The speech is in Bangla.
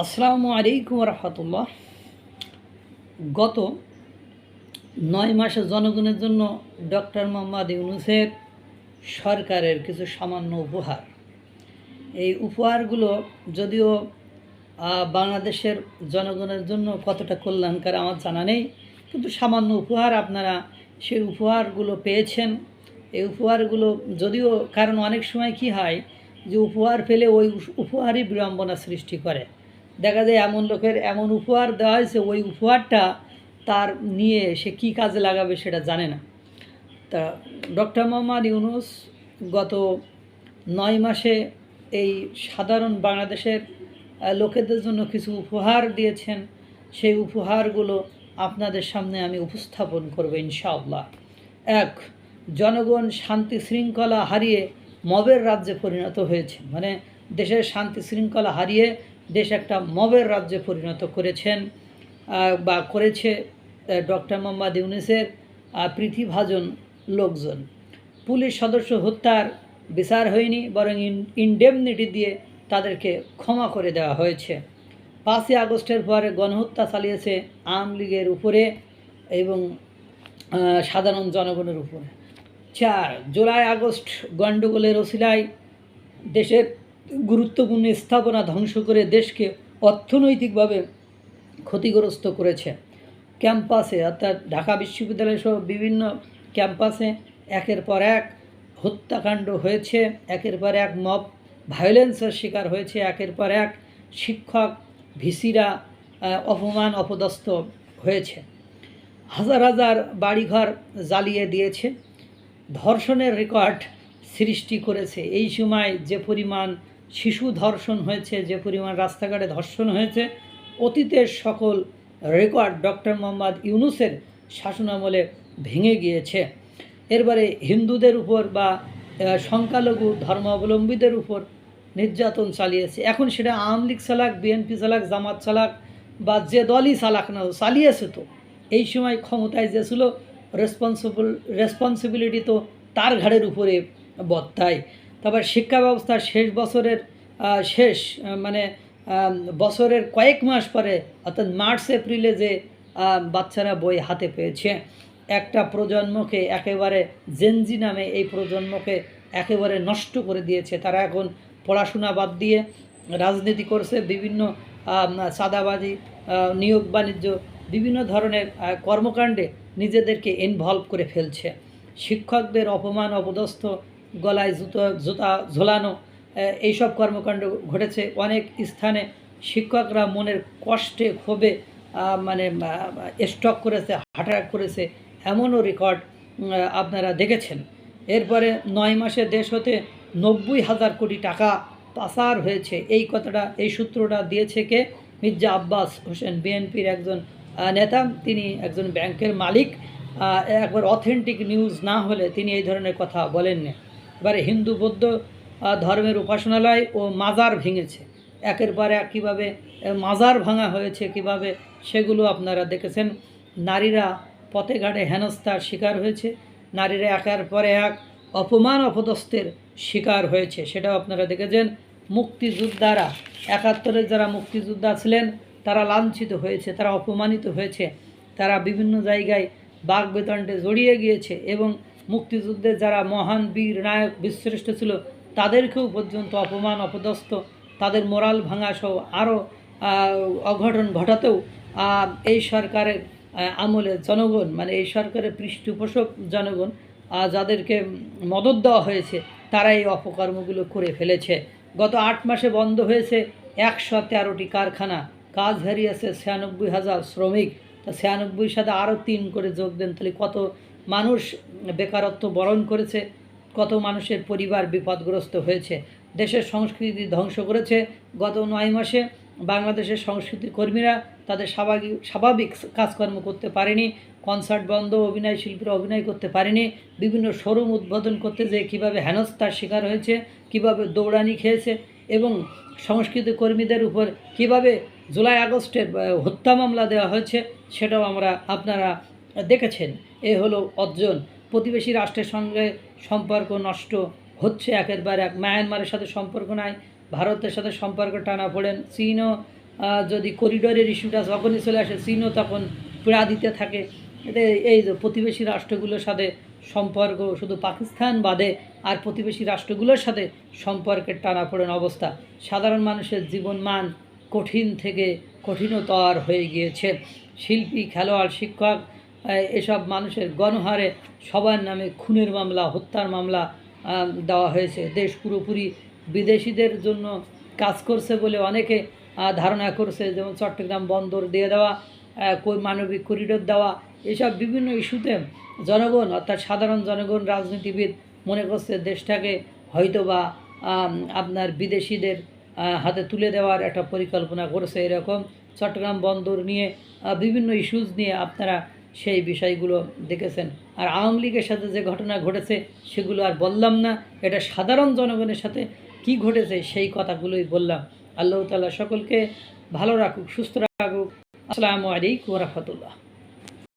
আসসালামু আলাইকুম রহমতুল্লাহ। গত 9 মাসে জনগণের জন্য ডক্টর মোহাম্মদ ইউনূসের সরকারের কিছু সামান্য উপহার। এই উপহারগুলো যদিও বাংলাদেশের জনগণের জন্য কতটা কল্যাণকার আমার জানা নেই, কিন্তু সামান্য উপহার আপনারা সেই উপহারগুলো পেয়েছেন। এই উপহারগুলো যদিও, কারণ অনেক সময় কি হয় যে উপহার পেলে ওই উপহারই বিড়ম্বনা সৃষ্টি করে। দেখা যায় এমন লোকের এমন উপহার দেওয়া হয়েছে, ওই উপহারটা তার নিয়ে সে কী কাজে লাগাবে সেটা জানে না। তা ডক্টর মোহাম্মদ ইউনূস গত 9 মাসে এই সাধারণ বাংলাদেশের লোকেদের জন্য কিছু উপহার দিয়েছেন। সেই উপহারগুলো আপনাদের সামনে আমি উপস্থাপন করব ইনশাআল্লাহ। এক, জনগণ শান্তি শৃঙ্খলা হারিয়ে মবের রাজ্যে পরিণত হয়েছে, মানে দেশের শান্তি শৃঙ্খলা হারিয়ে দেশ একটা মবের রাজ্যে পরিণত করেছেন বা করেছে ডক্টর মোহাম্মদ ইউনূসের প্রীতিভাজন লোকজন। পুলিশ সদস্য হত্যার বিচার হয়নি, বরং ইনডেমনিটি দিয়ে তাদেরকে ক্ষমা করে দেওয়া হয়েছে। 5ই আগস্টের পরে গণহত্যা চালিয়েছে আওয়ামী লীগের উপরে এবং সাধারণ জনগণের উপরে। 4, জুলাই আগস্ট গণ্ডগোলের ওসিলায় দেশের গুরুত্বপূর্ণ স্থাপনা ধ্বংস করে দেশকে অর্থনৈতিকভাবে ক্ষতিগ্রস্ত করেছে। ক্যাম্পাসে অর্থাৎ ঢাকা বিশ্ববিদ্যালয় সহ বিভিন্ন ক্যাম্পাসে একের পর এক হত্যাকাণ্ড হয়েছে, একের পর এক মব ভায়োলেন্সের শিকার হয়েছে, একের পর এক শিক্ষক ভিসিরা অপমান অপদস্থ হয়েছে। হাজার হাজার বাড়িঘর জ্বালিয়ে দিয়েছে, ধর্ষণের রেকর্ড সৃষ্টি করেছে। এই সময় যে পরিমাণ শিশু ধর্ষণ হয়েছে, যে পরিমাণ রাস্তাঘাটে ধর্ষণ হয়েছে, অতীতের সকল রেকর্ড ডক্টর মোহাম্মদ ইউনূসের শাসনামলে ভেঙে গিয়েছে। এরপরে হিন্দুদের উপর বা সংখ্যালঘু ধর্মাবলম্বীদের উপর নির্যাতন চালিয়েছে। এখন সেটা আওয়ামী লীগ চালাক, বিএনপি চালাক, জামাত চালাক বা যে দলই চালাক না, চালিয়েছে তো। এই সময় ক্ষমতায় যে ছিল রেসপন্সিবিলিটি তো তার ঘাড়ের উপরে বর্তায়। তারপর শিক্ষা ব্যবস্থার শেষ মানে বছরের কয়েক মাস পরে অর্থাৎ মার্চ এপ্রিলে যে বাচ্চারা বই হাতে পেয়েছে, একটা প্রজন্মকে একেবারে জেনজি নামে এই প্রজন্মকে একেবারে নষ্ট করে দিয়েছে। তারা এখন পড়াশোনা বাদ দিয়ে রাজনীতি করছে, বিভিন্ন চাঁদাবাজি, নিয়োগ বাণিজ্য, বিভিন্ন ধরনের কর্মকাণ্ডে নিজেদেরকে ইনভলভ করে ফেলছে। শিক্ষকদের অপমান অপদস্থ, গলায় জুতা ঝোলানো, এইসব কর্মকাণ্ড ঘটেছে। অনেক স্থানে শিক্ষকরা মনের কষ্টে ক্ষোভে মানে স্ট্রোক করেছে, হার্ট অ্যাটাক করেছে, এমনও রেকর্ড আপনারা দেখেছেন। এরপরে 9 মাসে দেশ হতে 90,000 কোটি টাকা পাচার হয়েছে। এই সূত্রটা দিয়েছে কে? মির্জা আব্বাস হোসেন, বিএনপির একজন নেতা। তিনি একজন ব্যাংকের মালিক। একবার অথেন্টিক নিউজ না হলে তিনি এই ধরনের কথা বলেননি। এবারে হিন্দু বৌদ্ধ ধর্মের উপাসনালয় ও মাজার ভেঙেছে। একের পর এক কীভাবে মাজার ভাঙা হয়েছে, কিভাবে সেগুলো আপনারা দেখেছেন। নারীরা পথে ঘাটে হেনস্থার শিকার হয়েছে, নারীরা একের পরে এক অপমান অপদস্থের শিকার হয়েছে, সেটাও আপনারা দেখেছেন। মুক্তিযোদ্ধারা, 71-এর যারা মুক্তিযোদ্ধা ছিলেন তারা লাঞ্ছিত হয়েছে, তারা অপমানিত হয়েছে, তারা বিভিন্ন জায়গায় বাকবিতণ্ডে জড়িয়ে গিয়েছে এবং মুক্তিযুদ্ধের যারা মহান বীর নায়ক বীরশ্রেষ্ঠ ছিল তাদেরকেও পর্যন্ত অপমান অপদস্থ, তাদের মোরাল ভাঙা সহ আরও অঘটন ঘটাতেও এই সরকারের আমলে জনগণ, মানে এই সরকারের পৃষ্ঠপোষক জনগণ, যাদেরকে মদত দেওয়া হয়েছে, তারা এই অপকর্মগুলো করে ফেলেছে। গত 8 মাসে বন্ধ হয়েছে 113টি কারখানা, কাজ হারিয়েছে 96,000 শ্রমিক। তা 96 সাথে আরও 3 করে যোগ দেন, তাহলে কত মানুষ বেকারত্ব বরণ করেছে, কত মানুষের পরিবার বিপদগ্রস্ত হয়েছে। দেশের সংস্কৃতি ধ্বংস করেছে। গত 9 মাসে বাংলাদেশের সংস্কৃতি কর্মীরা তাদের স্বাভাবিক কাজকর্ম করতে পারেনি, কনসার্ট বন্ধ, অভিনয় শিল্পীরা অভিনয় করতে পারেনি, বিভিন্ন শোরুম উদ্বোধন করতে যেয়ে কীভাবে হেনস্থার শিকার হয়েছে, কিভাবে দৌড়ানি খেয়েছে এবং সংস্কৃতি কর্মীদের উপর কিভাবে জুলাই আগস্টের হত্যা মামলা দেওয়া হয়েছে, সেটাও আপনারা দেখেছেন। এ হলো অর্জন। প্রতিবেশী রাষ্ট্রের সঙ্গে সম্পর্ক নষ্ট হচ্ছে একের পর এক। মায়ানমারের সাথে সম্পর্ক নাই, ভারতের সাথে সম্পর্ক টানাপোড়েন, চীনও যদি করিডোরের ইস্যুটা যখনই চলে আসে, চীনও তখন পীড়া দিতে থাকে। এতে এই যে প্রতিবেশী রাষ্ট্রগুলোর সাথে সম্পর্ক, শুধু পাকিস্তান বাদে আর প্রতিবেশী রাষ্ট্রগুলোর সাথে সম্পর্কের টানাপোড়েন অবস্থা, সাধারণ মানুষের জীবনমান কঠিন থেকে কঠিনতর হয়ে গিয়েছে। শিল্পী, খেলোয়াড়, শিক্ষক, এসব মানুষের গণহারে সবার নামে খুনের মামলা, হত্যার মামলা দেওয়া হয়েছে। দেশ পুরোপুরি বিদেশিদের জন্য কাজ করছে বলে অনেকে ধারণা করছে, যেমন চট্টগ্রাম বন্দর দিয়ে দেওয়া, মানবিক করিডোর দেওয়া, এসব বিভিন্ন ইস্যুতে জনগণ অর্থাৎ সাধারণ জনগণ, রাজনীতিবিদ মনে করছে দেশটাকে হয়তোবা আপনার বিদেশিদের হাতে তুলে দেওয়ার একটা পরিকল্পনা করেছে। এরকম চট্টগ্রাম বন্দর নিয়ে বিভিন্ন ইস্যুজ নিয়ে আপনারা সেই বিষয়গুলো দেখেছেন। আর আওয়ামী লীগের সাথে যে ঘটনা ঘটেছে সেগুলো আর বললাম না, এটা সাধারণ জনগণের সাথে কি ঘটেছে সেই কথাগুলোই বললাম। আল্লাহ তাআলা সকলকে ভালো রাখুক, সুস্থ রাখুক। আসসালামু আলাইকুম ওয়া রাহমাতুল্লাহ।